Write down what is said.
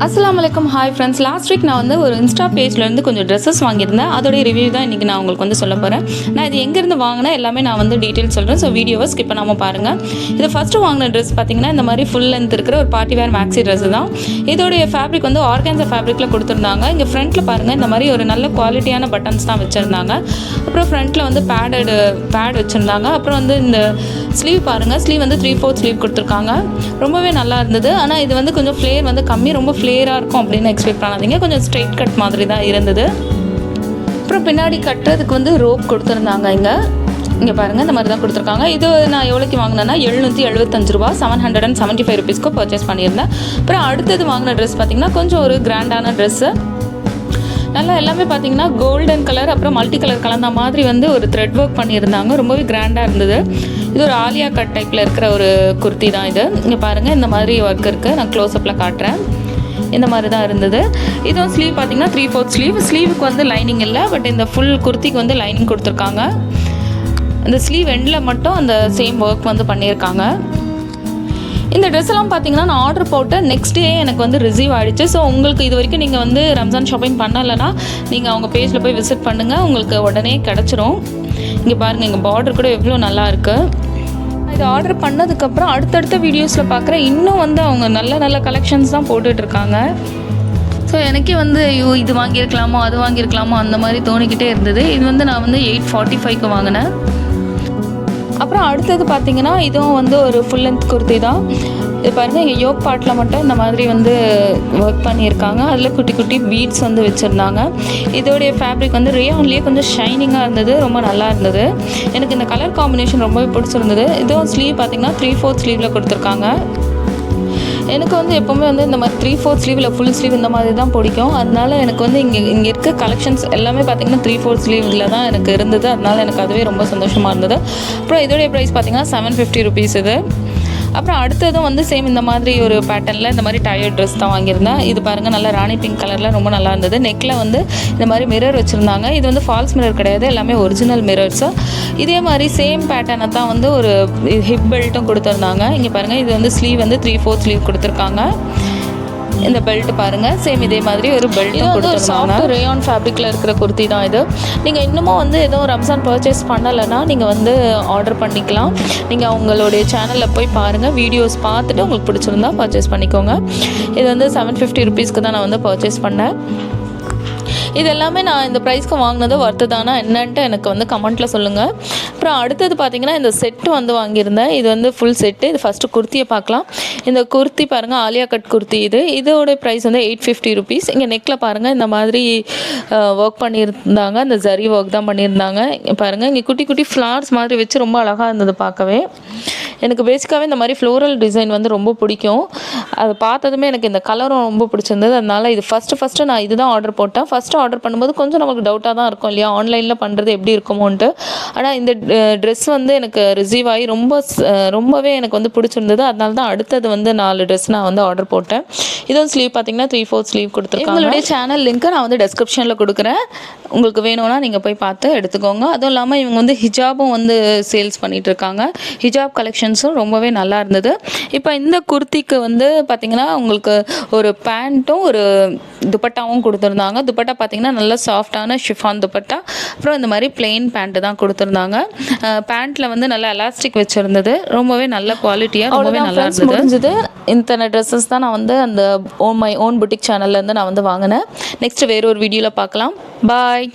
அஸ்ஸலாமு அலைக்கும். Hi friends, last week நான் வந்து ஒரு இன்ஸ்டா பேஜ்லேருந்து கொஞ்சம் ட்ரெஸ்ஸஸ் வாங்கியிருந்தேன். அதோடைய ரிவ்யூ தான் இன்றைக்கி நான் உங்களுக்கு வந்து சொல்ல போகிறேன். நான் இது எங்கேருந்து வாங்கினேன் எல்லாமே நான் வந்து டீட்டெயில் சொல்கிறேன். ஸோ வீடியோவை ஸ்கிப் பண்ணாமல் பாருங்கள். இது ஃபஸ்ட்டு வாங்கின ட்ரெஸ் பார்த்திங்கன்னா இந்த மாதிரி ஃபுல் லென்த் இருக்கிற ஒரு பார்ட்டி வேர் மேக்ஸி ட்ரெஸ் தான். இதோடைய ஃபேப்ரிக் வந்து ஆர்கான்சா ஃபேப்ரிக்கில் கொடுத்துருந்தாங்க. இங்கே ஃப்ரண்ட்டில் பாருங்கள் இந்த மாதிரி ஒரு நல்ல குவாலிட்டியான பட்டன்ஸ் தான் வச்சுருந்தாங்க. அப்புறம் ஃப்ரண்ட்டில் வந்து பேட் வச்சுருந்தாங்க. அப்புறம் வந்து இந்த ஸ்லீவ் பாருங்கள், ஸ்லீவ் வந்து 3/4 ஸ்லீவ் கொடுத்துருக்காங்க. ரொம்பவே நல்லா இருந்தது. ஆனால் இது வந்து கொஞ்சம் ஃப்ளேர் வந்து கம்மி, ரொம்ப ஃப்ளேராக இருக்கும் அப்படின்னு எக்ஸ்பெக்ட் பண்ணாதீங்க. கொஞ்சம் ஸ்ட்ரெயிட் கட் மாதிரி தான் இருந்தது. அப்புறம் பின்னாடி கட்டுறதுக்கு வந்து ரோப் கொடுத்துருந்தாங்க. இங்கே பாருங்கள் இந்த மாதிரி தான் கொடுத்துருக்காங்க. இது நான் எவ்வளோக்கு வாங்கினேன்னா ₹775 775 ருபீஸ்க்கு பர்ச்சேஸ் பண்ணியிருந்தேன். அப்புறம் அடுத்தது வாங்கின ட்ரெஸ் பார்த்திங்கன்னா கொஞ்சம் ஒரு கிராண்டான ட்ரெஸ்ஸு. நல்லா எல்லாமே பார்த்திங்கன்னா கோல்டன் கலர் அப்புறம் மல்டி கலர் கலந்த மாதிரி வந்து ஒரு த்ரெட் ஒர்க் பண்ணியிருந்தாங்க. ரொம்பவே கிராண்டாக இருந்தது. இது ஒரு ஆலியா கட் டைப்பில் இருக்கிற ஒரு குர்த்தி தான் இது. இங்கே பாருங்கள் இந்த மாதிரி ஒர்க் இருக்குது. நான் க்ளோஸ்அப்பில் காட்டுறேன். இந்த மாதிரி தான் இருந்தது. இதுவும் ஸ்லீவ் பார்த்திங்கன்னா 3/4 ஸ்லீவுக்கு வந்து லைனிங் இல்லை, பட் இந்த ஃபுல் குர்த்திக்கு வந்து லைனிங் கொடுத்துருக்காங்க. இந்த ஸ்லீவ் எண்டில் மட்டும் அந்த சேம் ஒர்க் வந்து பண்ணியிருக்காங்க. இந்த ட்ரெஸ் எல்லாம் பார்த்தீங்கன்னா நான் ஆர்டர் போட்டு நெக்ஸ்ட் டே எனக்கு வந்து ரிசீவ் ஆகிடுச்சு. ஸோ உங்களுக்கு இது வரைக்கும் நீங்கள் வந்து ரம்ஜான் ஷாப்பிங் பண்ணலைன்னா நீங்கள் அவங்க பேஜில் போய் விசிட் பண்ணுங்கள், உங்களுக்கு உடனே கிடச்சிரும். இங்கே பாருங்கள், இங்கே பார்டர் கூட எவ்வளோ நல்லா இருக்குது. இது ஆர்டர் பண்ணதுக்கப்புறம் அடுத்தடுத்த வீடியோஸில் பார்க்குறேன் இன்னும் வந்து அவங்க நல்ல நல்ல கலெக்ஷன்ஸ் தான் போட்டுட்ருக்காங்க. ஸோ எனக்கே வந்து இது வாங்கியிருக்கலாமோ அது வாங்கியிருக்கலாமோ அந்த மாதிரி தோணிக்கிட்டே இருந்தது. இது வந்து நான் வந்து 845க்கு வாங்கினேன். அப்புறம் அடுத்தது பார்த்திங்கன்னா இதுவும் வந்து ஒரு ஃபுல் லென்த் குர்த்தி தான். இது பாருங்கள், இங்கே யோக் பார்ட்டில் மட்டும் இந்த மாதிரி வந்து ஒர்க் பண்ணியிருக்காங்க. அதில் குட்டி குட்டி பீட்ஸ் வந்து வச்சுருந்தாங்க. இதோடைய ஃபேப்ரிக் வந்து ரேயான்லேயே கொஞ்சம் ஷைனிங்காக இருந்தது, ரொம்ப நல்லா இருந்தது. எனக்கு இந்த கலர் காம்பினேஷன் ரொம்பவே பிடிச்சிருந்தது. இதுவும் ஸ்லீவ் பார்த்திங்கன்னா 3/4 ஸ்லீவில் கொடுத்துருக்காங்க. எனக்கு வந்து எப்போவுமே வந்து இந்த மாதிரி 3/4 ஸ்லீவ் இல்லை ஃபுல் ஸ்லீவ் இந்த மாதிரி தான் பிடிக்கும். அதனால எனக்கு வந்து இங்கே இருக்க கலெக்ஷன்ஸ் எல்லாமே பார்த்திங்கன்னா 3/4 ஸ்லீவில் தான் எனக்கு இருந்தது. அதனால எனக்கு அதுவே ரொம்ப சந்தோஷமாக இருந்தது. அப்புறம் இதோடைய ப்ரைஸ் பார்த்திங்கன்னா 750 ருபீஸ் இது. அப்புறம் அடுத்ததும் வந்து சேம் இந்த மாதிரி ஒரு பேட்டர்னில் இந்த மாதிரி டயர்ட் ட்ரெஸ் தான் வாங்கியிருந்தேன். இது பாருங்கள், நல்லா ராணி பிங்க் கலரில் ரொம்ப நல்லா இருந்தது. நெக்கில் வந்து இந்த மாதிரி மிரர் வச்சுருந்தாங்க. இது வந்து ஃபால்ஸ் மிரர் கிடையாது, எல்லாமே ஒரிஜினல் மிரர்ஸு. இதே மாதிரி சேம் பேட்டர்னை தான் வந்து ஒரு ஹிப் பெல்ட்டும் கொடுத்துருந்தாங்க. இங்கே பாருங்கள், இது வந்து ஸ்லீவ் வந்து 3/4 ஸ்லீவ் கொடுத்துருக்காங்க. இந்த பெல்ட் பாருங்கள், சேம் இதே மாதிரி ஒரு பெல்ட்டும் கொடுத்துருந்தாங்க. ரேயான் ஃபேப்ரிக்கில் இருக்கிற குர்த்தி தான் இது. நீங்கள் இன்னமும் வந்து எதுவும் ரம்ஜான் பர்ச்சேஸ் பண்ணலைன்னா நீங்கள் வந்து ஆர்டர் பண்ணிக்கலாம். நீங்கள் அவங்களுடைய சேனலில் போய் பாருங்கள், வீடியோஸ் பார்த்துட்டு உங்களுக்கு பிடிச்சிருந்தா பர்ச்சேஸ் பண்ணிக்கோங்க. இது வந்து 750 ருபீஸ்க்கு தான் நான் வந்து பர்ச்சேஸ் பண்ணேன். இது எல்லாமே நான் இந்த ப்ரைஸ்க்கு வாங்கினது ஒர்த்து தானா என்னன்ட்டு எனக்கு வந்து கமெண்ட்டில் சொல்லுங்கள். அப்புறம் அடுத்தது பார்த்திங்கன்னா இந்த செட்டு வந்து வாங்கியிருந்தேன். இது வந்து ஃபுல் செட்டு. இது ஃபஸ்ட்டு குர்த்தியை பார்க்கலாம். இந்த குர்த்தி பாருங்கள், ஆலியா கட் குர்த்தி. இதோட ப்ரைஸ் வந்து 850 ருபீஸ். இங்கே நெக்கில் பாருங்கள் இந்த மாதிரி ஒர்க் பண்ணியிருந்தாங்க. இந்த ஜரி ஒர்க் தான் பண்ணியிருந்தாங்க. பாருங்கள், இங்கே குட்டி குட்டி ஃப்ளார்ஸ் மாதிரி வச்சு ரொம்ப அழகாக இருந்தது பார்க்கவே. எனக்கு பேசிக்காகவே இந்த மாதிரி ஃப்ளோரல் டிசைன் வந்து ரொம்ப பிடிக்கும். அதை பார்த்ததுமே எனக்கு இந்த கலரும் ரொம்ப பிடிச்சிருந்தது. அதனால் இது ஃபஸ்ட்டு நான் இது தான் ஆர்டர் போட்டேன். ஃபஸ்ட்டு ஆர்டர் பண்ணும்போது கொஞ்சம் நமக்கு டவுட்டாக தான் இருக்கும் இல்லையா, ஆன்லைனில் பண்ணுறது எப்படி இருக்குமோன்ட்டு. ஆனால் இந்த ட்ரெஸ் வந்து எனக்கு ரிசீவ் ஆகி ரொம்பவே எனக்கு வந்து பிடிச்சிருந்தது. அதனால தான் அடுத்தது வந்து 4 ட்ரெஸ் நான் வந்து ஆர்டர் போட்டேன். இதுவும் ஸ்லீவ் பார்த்திங்கன்னா 3/4 ஸ்லீவ் கொடுத்துருக்காங்க. எங்களுடைய சேனல் லிங்க்கை நான் வந்து டெஸ்கிரிப்ஷனில் கொடுக்குறேன். உங்களுக்கு வேணும்னா நீங்கள் போய் பார்த்து எடுத்துக்கோங்க. அதுவும் இல்லாமல் இவங்க வந்து ஹிஜாபும் வந்து சேல்ஸ் பண்ணிகிட்ருக்காங்க. ஹிஜாப் கலெக்ஷன்ஸும் ரொம்பவே நல்லா இருந்தது. இப்போ இந்த குர்த்திக்கு வந்து பார்த்திங்கன்னா உங்களுக்கு ஒரு பேண்ட்டும் ஒரு துப்பட்டாவும் கொடுத்துருந்தாங்க. துப்பட்டா பார்த்திங்கன்னா நல்லா சாஃப்டான ஷிஃபான் துப்பட்டா. அப்புறம் இந்த மாதிரி பிளெயின் பேண்ட்டு தான் கொடுத்துருந்தாங்க. பேண்ட்டில் வந்து நல்லா எலாஸ்டிக் வச்சுருந்தது. ரொம்பவே நல்ல குவாலிட்டியாக ரொம்பவே நல்லா இருந்தது. இத்தனை ட்ரெஸ்ஸஸ் தான் நான் வந்து அந்த மை ஓன் புட்டிக் சேனல்லேருந்து நான் வந்து வாங்கினேன். நெக்ஸ்ட் வேறு ஒரு வீடியோவில் பார்க்கலாம். பாய்.